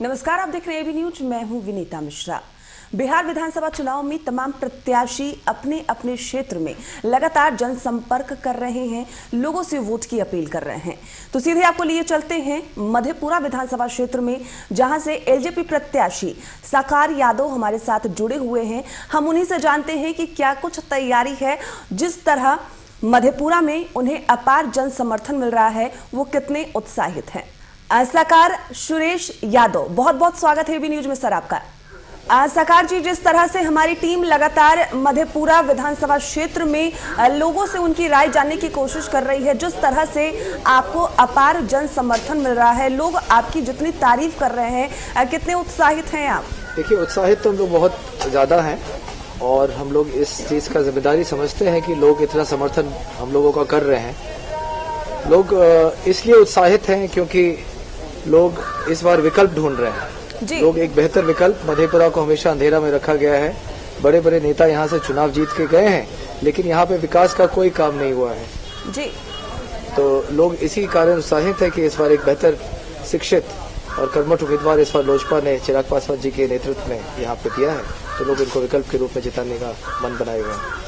नमस्कार, आप देख रहे हैं एबी न्यूज। मैं हूं विनीता मिश्रा। बिहार विधानसभा चुनाव में तमाम प्रत्याशी अपने अपने क्षेत्र में लगातार जनसंपर्क कर रहे हैं, लोगों से वोट की अपील कर रहे हैं। तो सीधे आपको लिए चलते हैं मधेपुरा विधानसभा क्षेत्र में, जहां से एलजेपी प्रत्याशी साकार यादव हमारे साथ जुड़े हुए हैं। हम उन्हीं से जानते हैं कि क्या कुछ तैयारी है, जिस तरह मधेपुरा में उन्हें अपार जन समर्थन मिल रहा है, वो कितने उत्साहित हैं। साकार सुरेश यादव, बहुत बहुत स्वागत है एबी न्यूज में सर आपका। साकार जी, जिस तरह से हमारी टीम लगातार मधेपुरा विधानसभा क्षेत्र में लोगों से उनकी राय जानने की कोशिश कर रही है, जिस तरह से आपको अपार जन समर्थन मिल रहा है, लोग आपकी जितनी तारीफ कर रहे हैं, कितने उत्साहित हैं आप? देखिए, उत्साहित तो हम लोग बहुत ज्यादा हैं और हम लोग इस चीज का जिम्मेदारी समझते हैं कि लोग इतना समर्थन हम लोगों का कर रहे हैं। लोग इसलिए उत्साहित हैं क्योंकि लोग इस बार विकल्प ढूंढ रहे हैं। लोग एक बेहतर विकल्प, मधेपुरा को हमेशा अंधेरा में रखा गया है। बड़े बड़े नेता यहाँ से चुनाव जीत के गए हैं, लेकिन यहाँ पे विकास का कोई काम नहीं हुआ है जी। तो लोग इसी कारण उत्साहित है कि इस बार एक बेहतर शिक्षित और कर्मठ उम्मीदवार इस बार लोजपा ने चिराग पासवान जी के नेतृत्व में यहाँ पे दिया है, तो लोग इनको विकल्प के रूप में जिताने का मन बनाए हुए हैं।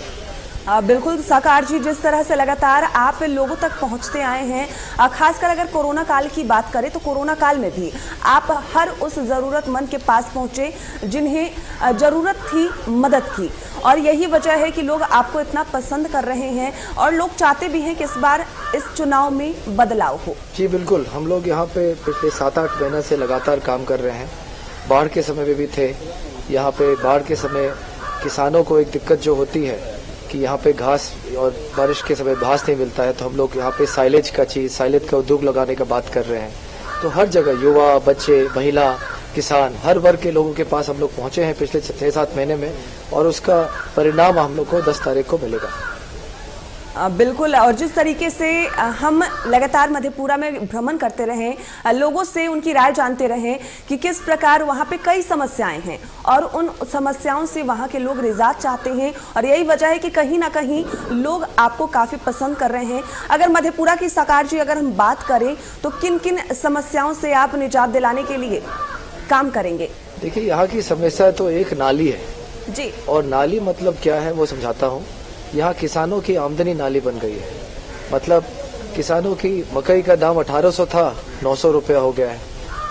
बिल्कुल साकार जी, जिस तरह से लगातार आप लोगों तक पहुंचते आए हैं, खासकर अगर कोरोना काल की बात करें तो कोरोना काल में भी आप हर उस जरूरतमंद के पास पहुंचे जिन्हें जरूरत थी मदद की, और यही वजह है कि लोग आपको इतना पसंद कर रहे हैं और लोग चाहते भी हैं कि इस बार इस चुनाव में बदलाव हो। जी बिल्कुल, हम लोग यहाँ पे पिछले 7-8 महीने से लगातार काम कर रहे हैं। बाढ़ के समय में भी थे यहाँ पे। बाढ़ के समय किसानों को एक दिक्कत जो होती है कि यहाँ पे घास, और बारिश के समय घास नहीं मिलता है, तो हम लोग यहाँ पे साइलेज का उद्योग लगाने का बात कर रहे हैं। तो हर जगह युवा, बच्चे, महिला, किसान, हर वर्ग के लोगों के पास हम लोग पहुंचे हैं पिछले 6-7 महीने में, और उसका परिणाम हम लोग को 10 तारीख को मिलेगा। बिल्कुल, और जिस तरीके से हम लगातार मधेपुरा में भ्रमण करते रहे, लोगों से उनकी राय जानते रहे कि किस प्रकार वहाँ पे कई समस्याएं हैं और उन समस्याओं से वहाँ के लोग निजात चाहते हैं, और यही वजह है कि कहीं ना कहीं लोग आपको काफी पसंद कर रहे हैं। अगर मधेपुरा की साकार जी अगर हम बात करें तो किन किन समस्याओं से आप निजात दिलाने के लिए काम करेंगे? देखिए, यहाँ की समस्या तो एक नाली है जी, और नाली मतलब क्या है वो समझाता हूँ। यहाँ किसानों की आमदनी नाली बन गई है। मतलब किसानों की मकई का दाम 1800 था, 900 रुपया हो गया है।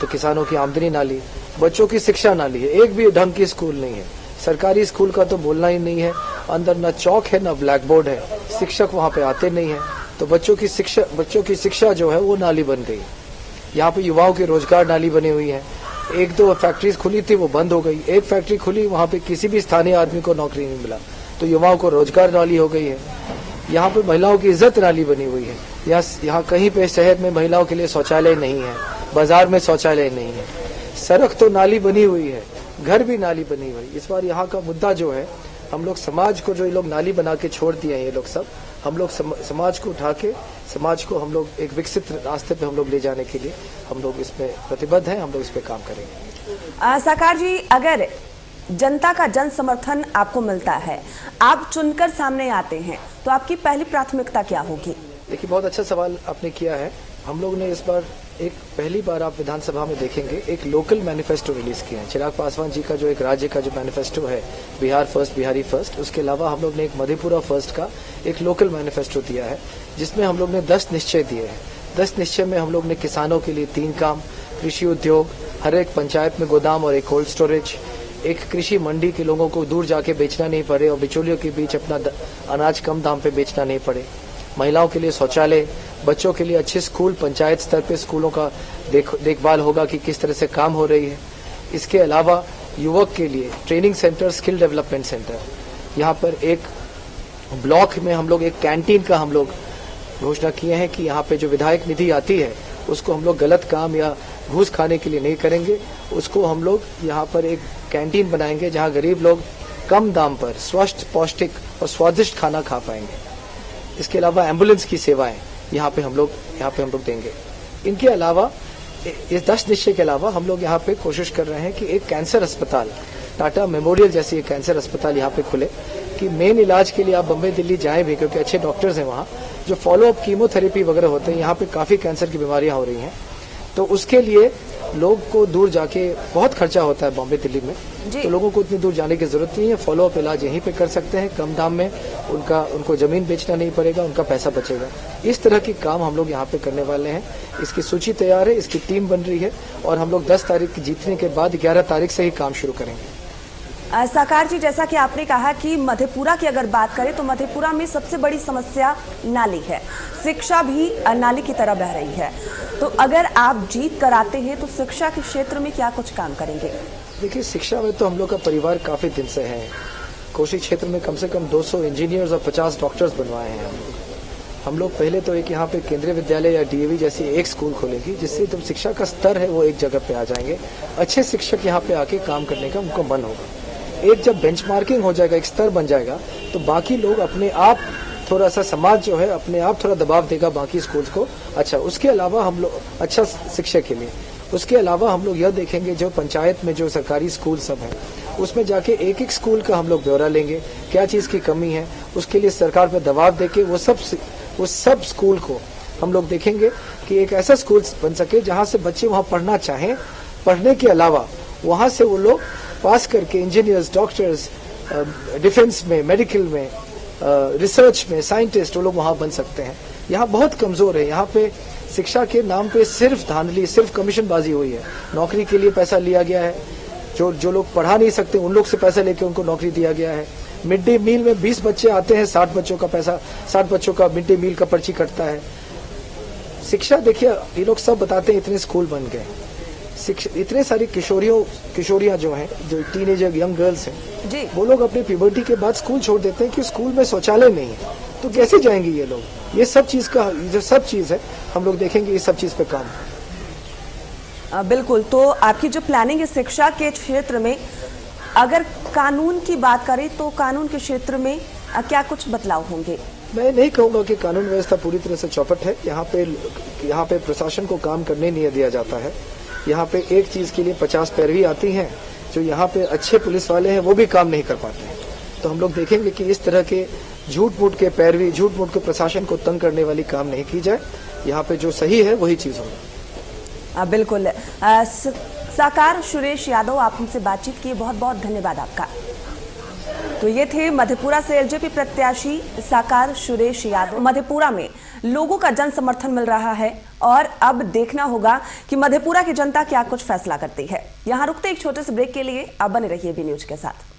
तो किसानों की आमदनी नाली, बच्चों की शिक्षा नाली है। एक भी ढंग की स्कूल नहीं है। सरकारी स्कूल का तो बोलना ही नहीं है, अंदर न चौक है न ब्लैक बोर्ड है, शिक्षक वहाँ पे आते नहीं है। तो बच्चों की शिक्षा जो है वो नाली बन गई। यहाँ पे युवाओं की रोजगार नाली बनी हुई है। 1-2 फैक्ट्रीज खुली थी, वो बंद हो गई। एक फैक्ट्री खुली, वहाँ पे किसी भी स्थानीय आदमी को नौकरी नहीं मिला, तो युवाओं को रोजगार नाली हो गई है। यहाँ पे महिलाओं की इज्जत नाली बनी हुई है। यहाँ कहीं पे शहर में महिलाओं के लिए शौचालय नहीं है, बाजार में शौचालय नहीं है, सड़क तो नाली बनी हुई है, घर भी नाली बनी हुई। इस बार यहाँ का मुद्दा जो है, हम लोग समाज को, जो ये लोग नाली बना के छोड़ दिए हैं ये लोग सब, हम लोग समाज को उठा के, समाज को हम लोग एक विकसित रास्ते पे हम लोग ले जाने के लिए हम लोग इसमें प्रतिबद्ध हैं। हम लोग इस पे काम करेंगे। साकार जी, अगर जनता का जन समर्थन आपको मिलता है, आप चुनकर सामने आते हैं, तो आपकी पहली प्राथमिकता क्या होगी? देखिए, बहुत अच्छा सवाल आपने किया है। हम लोग ने इस बार पहली बार आप विधानसभा में देखेंगे एक लोकल मैनिफेस्टो रिलीज किया है। चिराग पासवान जी का जो एक राज्य का जो मैनिफेस्टो है, बिहार फर्स्ट, बिहारी फर्स्ट, उसके अलावा हम लोग ने एक मधेपुरा फर्स्ट का एक लोकल मैनिफेस्टो दिया है, जिसमें हम लोग ने 10 निश्चय दिए हैं। 10 निश्चय में हम लोग ने किसानों के लिए 3 काम, कृषि उद्योग, हर एक पंचायत में गोदाम और एक कोल्ड स्टोरेज, एक कृषि मंडी के लोगों को दूर जाके बेचना नहीं पड़े और बिचौलियों के बीच अपना अनाज कम दाम पे बेचना नहीं पड़े, महिलाओं के लिए शौचालय, बच्चों के लिए अच्छे स्कूल, पंचायत स्तर पे स्कूलों का देखभाल होगा कि किस तरह से काम हो रही है। इसके अलावा युवक के लिए training centre, skill development centre, यहाँ पर एक ब्लॉक में हम लोग एक कैंटीन का हम लोग घोषणा किए हैं कि यहाँ पे जो विधायक निधि आती है उसको हम लोग गलत काम या घूस खाने के लिए नहीं करेंगे। उसको हम लोग यहाँ पर एक कैंटीन बनाएंगे जहाँ गरीब लोग कम दाम पर स्वस्थ, पौष्टिक और स्वादिष्ट खाना खा पाएंगे। इसके अलावा एम्बुलेंस की सेवाएं यहाँ पे हम लोग देंगे। इनके अलावा इस 10 निश्चय के अलावा हम लोग यहाँ पे कोशिश कर रहे हैं कि एक कैंसर अस्पताल, टाटा मेमोरियल जैसी एक कैंसर अस्पताल यहाँ पे खुले, कि मेन इलाज के लिए आप बम्बई, दिल्ली जाएं भी, क्योंकि अच्छे डॉक्टर्स हैं वहाँ, जो फॉलोअप कीमोथेरेपी वगैरह होते हैं। यहाँ पे काफी कैंसर की बीमारियां हो रही हैं, तो उसके लिए लोग को दूर जाके बहुत खर्चा होता है बॉम्बे दिल्ली में, जी। तो लोगों को इतनी दूर जाने की जरूरत नहीं है। फॉलो अप इलाज यहीं पे कर सकते हैं कम दाम में, उनको जमीन बेचना नहीं पड़ेगा, उनका पैसा बचेगा। इस तरह के काम हम लोग यहाँ पे करने वाले हैं। इसकी सूची तैयार है, इसकी टीम बन रही है और हम लोग 10 तारीख जीतने के बाद 11 तारीख से ही काम शुरू करेंगे। साकार जी, जैसा कि आपने कहा कि मधेपुरा की अगर बात करें तो मधेपुरा में सबसे बड़ी समस्या नाली है, शिक्षा भी नाली की तरह बह रही है। तो अगर आप जीत कर आते हैं तो शिक्षा के क्षेत्र में क्या कुछ काम करेंगे? देखिए, शिक्षा में तो हम लोग का परिवार काफी दिन से है। कोशी क्षेत्र में कम से कम 200 इंजीनियर्स और 50 डॉक्टर्स बनवाए हैं हम लोग। पहले तो एक यहाँ पे केंद्रीय विद्यालय या डीएवी जैसी एक स्कूल खोलेंगे, जिससे जो शिक्षा का स्तर है वो एक जगह पे आ जाएंगे। अच्छे शिक्षक यहाँ पे आके काम करने का उनको मन होगा। एक जब बेंचमार्किंग हो जाएगा, एक स्तर बन जाएगा, तो बाकी लोग अपने आप थोड़ा सा, समाज जो है अपने आप थोड़ा दबाव देगा बाकी स्कूल्स को। अच्छा, उसके अलावा हम लोग अच्छा शिक्षा के लिए, उसके अलावा हम लोग यह देखेंगे जो पंचायत में जो सरकारी स्कूल सब है उसमें जाके एक एक स्कूल का हम लोग ब्यौरा लेंगे, क्या चीज की कमी है, उसके लिए सरकार पे दबाव देके वो सब स्कूल को हम लोग देखेंगे कि एक ऐसा स्कूल बन सके जहां से बच्चे वहां पढ़ना चाहें। पढ़ने के अलावा वहां से वो लोग पास करके इंजीनियर्स, डॉक्टर्स, डिफेंस में, मेडिकल में, रिसर्च में साइंटिस्ट वो लोग वहां बन सकते हैं। यहाँ बहुत कमजोर है। यहाँ पे शिक्षा के नाम पे सिर्फ धांधली, सिर्फ कमीशनबाजी हुई है। नौकरी के लिए पैसा लिया गया है, जो लोग पढ़ा नहीं सकते उन लोग से पैसा लेके उनको नौकरी दिया गया है। मिड डे मील में 20 बच्चे आते हैं, 60 बच्चों का पैसा, 60 बच्चों का मिड डे मील का पर्ची कटता है। शिक्षा देखिए, ये लोग सब बताते हैं इतने स्कूल बन गए, इतने सारी किशोरियां जो हैं, जो टीनेजर यंग गर्ल्स हैं जी, वो लोग अपनी प्यूबर्टी के बाद स्कूल छोड़ देते हैं कि स्कूल में शौचालय नहीं है, तो कैसे जाएंगे ये लोग? ये सब चीज का, जो सब चीज है हम लोग देखेंगे, इस सब चीज पे काम। बिल्कुल। तो आपकी जो प्लानिंग है शिक्षा के क्षेत्र में, अगर कानून की बात करें तो कानून के क्षेत्र में क्या कुछ बदलाव होंगे? मैं नहीं कहूंगा कि कानून व्यवस्था पूरी तरह से चौपट है। यहाँ पे प्रशासन को काम करने नहीं दिया जाता है। यहाँ पे एक चीज के लिए 50 पैरवी आती हैं, जो यहाँ पे अच्छे पुलिस वाले हैं वो भी काम नहीं कर पाते हैं। तो हम लोग देखेंगे कि इस तरह के झूठ मूठ के पैरवी, झूठ मूठ के प्रशासन को तंग करने वाली काम नहीं की जाए। यहाँ पे जो सही है वही चीज होगा। बिल्कुल। साकार सुरेश यादव, आप हमसे बातचीत की, बहुत बहुत धन्यवाद आपका। तो ये थे मधेपुरा से एलजेपी प्रत्याशी साकार सुरेश यादव। मधेपुरा में लोगों का जन समर्थन मिल रहा है और अब देखना होगा कि मधेपुरा की जनता क्या कुछ फैसला करती है। यहाँ रुकते एक छोटे से ब्रेक के लिए, आप बने रहिए बी न्यूज के साथ।